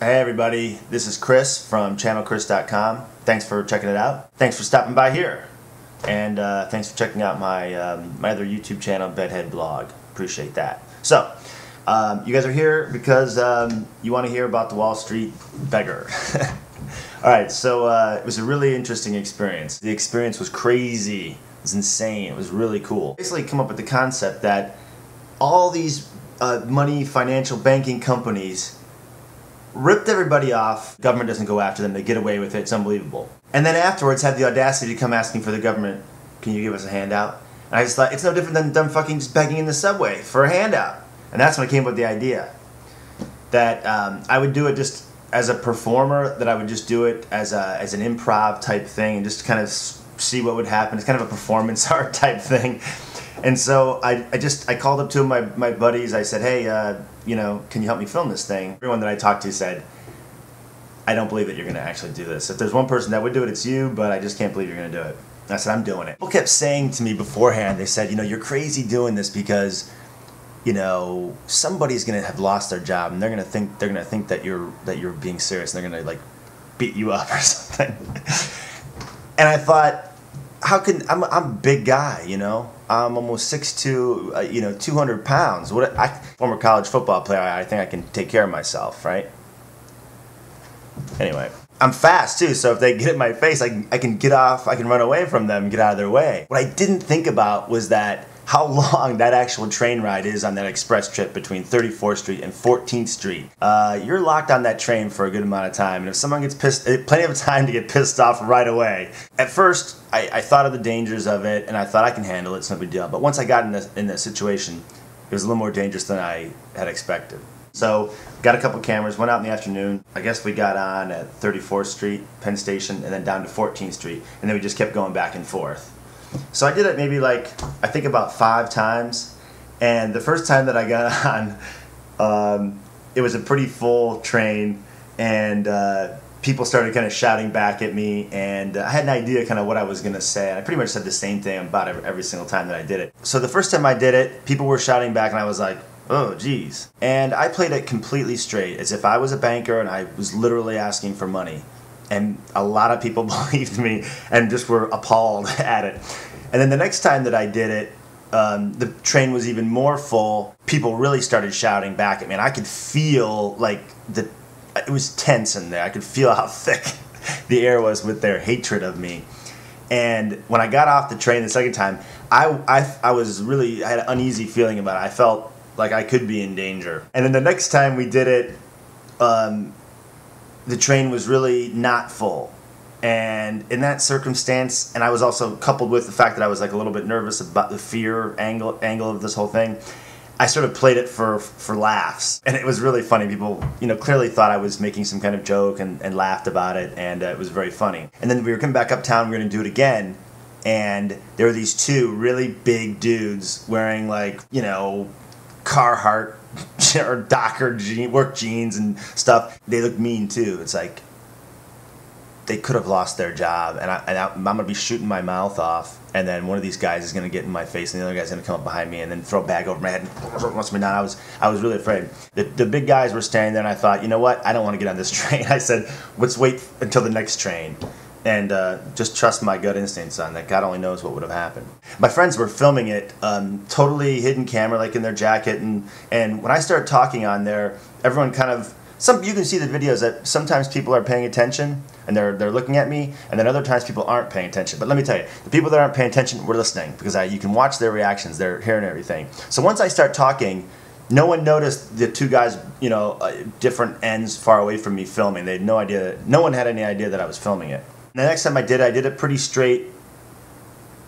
Hey everybody, this is Chris from channelchris.com. Thanks for checking it out. Thanks for stopping by here. And thanks for checking out my my other YouTube channel, Bedhead Blog. Appreciate that. So, you guys are here because you want to hear about the Wall Street Beggar. Alright, so it was a really interesting experience. The experience was crazy. It was insane. It was really cool. Basically come up with the concept that all these money, financial, banking companies ripped everybody off. Government doesn't go after them. They get away with it. It's unbelievable. And then afterwards had the audacity to come asking for the government, can you give us a handout? And I just thought, it's no different than them fucking just begging in the subway for a handout. And that's when I came up with the idea that I would do it just as a performer, that I would just do it as an improv type thing and just kind of see what would happen. It's kind of a performance art type thing. And so I called up two of my buddies. I said, hey, you know, can you help me film this thing? Everyone that I talked to said, I don't believe that you're going to actually do this. If there's one person that would do it, it's you, but I just can't believe you're going to do it. And I said, I'm doing it. People kept saying to me beforehand, they said, you know, you're crazy doing this because, you know, somebody's going to have lost their job and they're going to think that you're being serious and they're going to like beat you up or something. And I thought, how can I'm a big guy, you know? I'm almost 6'2", you know, 200 pounds. Former college football player, I think I can take care of myself, right? Anyway, I'm fast too, so if they get in my face, I can get off, I can run away from them, get out of their way. What I didn't think about was that how long that actual train ride is on that express trip between 34th Street and 14th Street. You're locked on that train for a good amount of time, and if someone gets pissed, plenty of time to get pissed off right away. At first, I thought of the dangers of it, and I thought I can handle it, it's no big deal. But once I got in the situation, it was a little more dangerous than I had expected. So, got a couple cameras, went out in the afternoon. I guess we got on at 34th Street, Penn Station, and then down to 14th Street, and then we just kept going back and forth. So I did it maybe like, I think about 5 times, and the first time that I got on, it was a pretty full train, and people started kind of shouting back at me, and I had an idea kind of what I was going to say. I pretty much said the same thing about every single time that I did it. So the first time I did it, people were shouting back, and I was like, oh geez. And I played it completely straight, as if I was a banker and I was literally asking for money. And a lot of people believed me and just were appalled at it. And then the next time that I did it, the train was even more full. People really started shouting back at me, and I could feel like it was tense in there. I could feel how thick the air was with their hatred of me. And when I got off the train the second time, I had an uneasy feeling about it. I felt like I could be in danger. And then the next time we did it, the train was really not full. And in that circumstance, and I was also coupled with the fact that I was like a little bit nervous about the fear angle of this whole thing, I sort of played it for laughs. And it was really funny. People, you know, clearly thought I was making some kind of joke and laughed about it, and it was very funny. And then we were coming back uptown, we were going to do it again, and there were these two really big dudes wearing like, you know, Carhartt or Docker work jeans and stuff. They look mean too. It's like they could have lost their job, and I'm gonna be shooting my mouth off, and then one of these guys is gonna get in my face, and the other guy's gonna come up behind me and then throw a bag over my head and wants me down. I was really afraid. The big guys were standing there, and I thought, you know what? I don't want to get on this train. I said, let's wait until the next train. And just trust my gut instincts on that. God only knows what would have happened. My friends were filming it, totally hidden camera, like in their jacket, and when I started talking on there, everyone kind of, you can see the videos that sometimes people are paying attention and they're looking at me, and then other times people aren't paying attention. But let me tell you, the people that aren't paying attention were listening, because you can watch their reactions, they're hearing everything. So once I start talking, no one noticed the two guys, you know, different ends far away from me filming. They had no idea. No one had any idea that I was filming it. The next time I did it pretty straight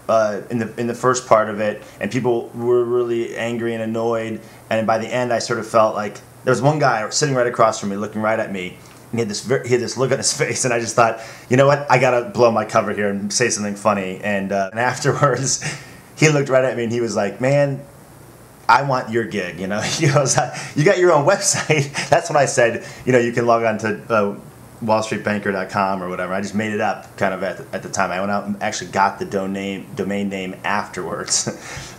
in the first part of it, and people were really angry and annoyed, and by the end I sort of felt like there was one guy sitting right across from me looking right at me, and he had this look on his face, and I just thought, you know what, I gotta blow my cover here and say something funny. And afterwards he looked right at me and he was like, man, I want your gig, you know. He goes, you got your own website? That's when I said, you know, you can log on to wallstreetbanker.com or whatever. I just made it up kind of at the time. I went out and actually got the domain name afterwards.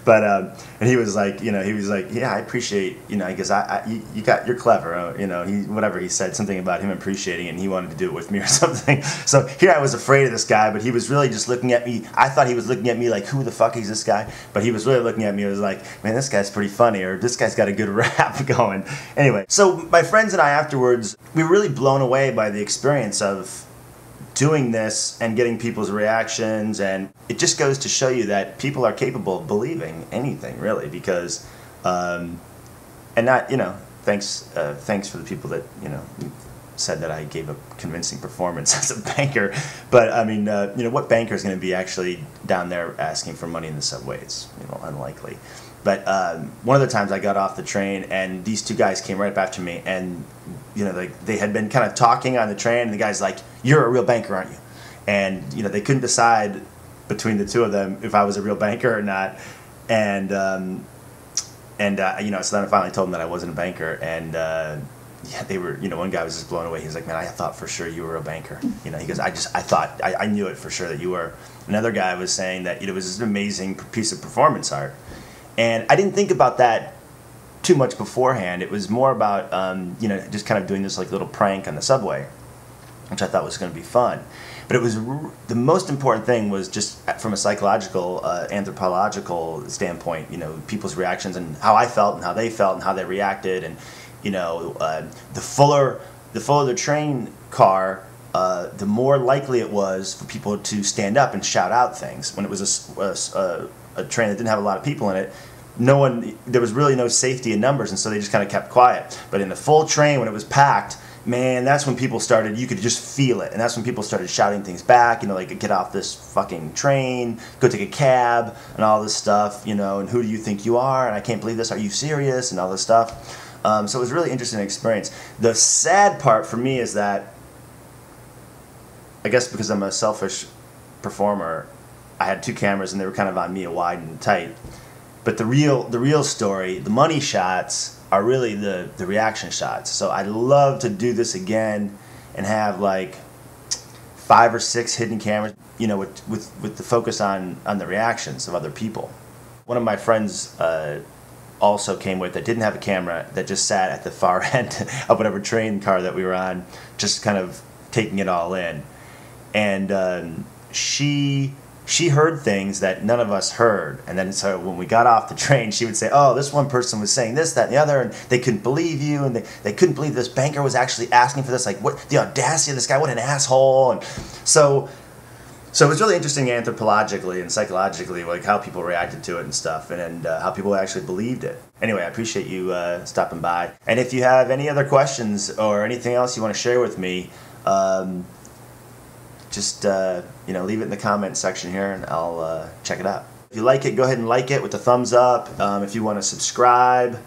And he was like, yeah, I appreciate, because you're clever, whatever he said, something about him appreciating it, and he wanted to do it with me or something. So here I was afraid of this guy, but he was really just looking at me. I thought he was looking at me like, who the fuck is this guy? But he was really looking at me. It was like, man, this guy's pretty funny, or this guy's got a good rap going. Anyway, so my friends and I afterwards, we were really blown away by the experience of doing this and getting people's reactions, and it just goes to show you that people are capable of believing anything, really, because and not, thanks for the people that said that I gave a convincing performance as a banker, but I mean, what banker is going to be actually down there asking for money in the subway? It's unlikely. But one of the times I got off the train, and these two guys came right up after me, and they had been kind of talking on the train, and the guy's like, "You're a real banker, aren't you?" And they couldn't decide between the two of them if I was a real banker or not. And so then I finally told them that I wasn't a banker, and yeah, they were, one guy was just blown away. He was like, "Man, I thought for sure you were a banker." He goes, I knew it for sure that you were. Another guy was saying that it was just an amazing piece of performance art. And I didn't think about that too much beforehand. It was more about, just kind of doing this like little prank on the subway, which I thought was going to be fun. But it was the most important thing was just from a psychological, anthropological standpoint, people's reactions and how I felt and how they felt and how they reacted. And, the fuller the train car, the more likely it was for people to stand up and shout out things. When it was a train that didn't have a lot of people in it, there was really no safety in numbers, and so they just kind of kept quiet. But in the full train, when it was packed, man, that's when people started, you could just feel it, and that's when people started shouting things back, like, get off this fucking train, go take a cab, and all this stuff, and who do you think you are, and I can't believe this, are you serious, and all this stuff. So it was a really interesting experience. The sad part for me is that, I guess because I'm a selfish performer, I had two cameras and they were kind of on me, wide and tight. But the real story, the money shots, are really the reaction shots. So I'd love to do this again and have like 5 or 6 hidden cameras, with the focus on the reactions of other people. One of my friends also came with that didn't have a camera, that just sat at the far end of whatever train car that we were on, just kind of taking it all in. And she heard things that none of us heard, and then so when we got off the train, she would say, "Oh, this one person was saying this, that, and the other, and they couldn't believe you, and they couldn't believe this banker was actually asking for this. Like, what the audacity of this guy? What an asshole!" And so it was really interesting anthropologically and psychologically, like how people reacted to it and stuff, and how people actually believed it. Anyway, I appreciate you stopping by, and if you have any other questions or anything else you want to share with me, just leave it in the comment section here, and I'll check it out. If you like it, go ahead and like it with a thumbs up. If you want to subscribe,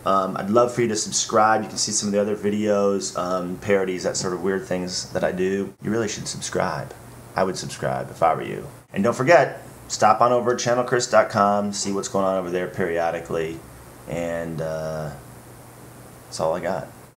I'd love for you to subscribe. You can see some of the other videos, parodies, that sort of weird things that I do. You really should subscribe. I would subscribe if I were you. And don't forget, stop on over at channelchris.com, see what's going on over there periodically, and that's all I got.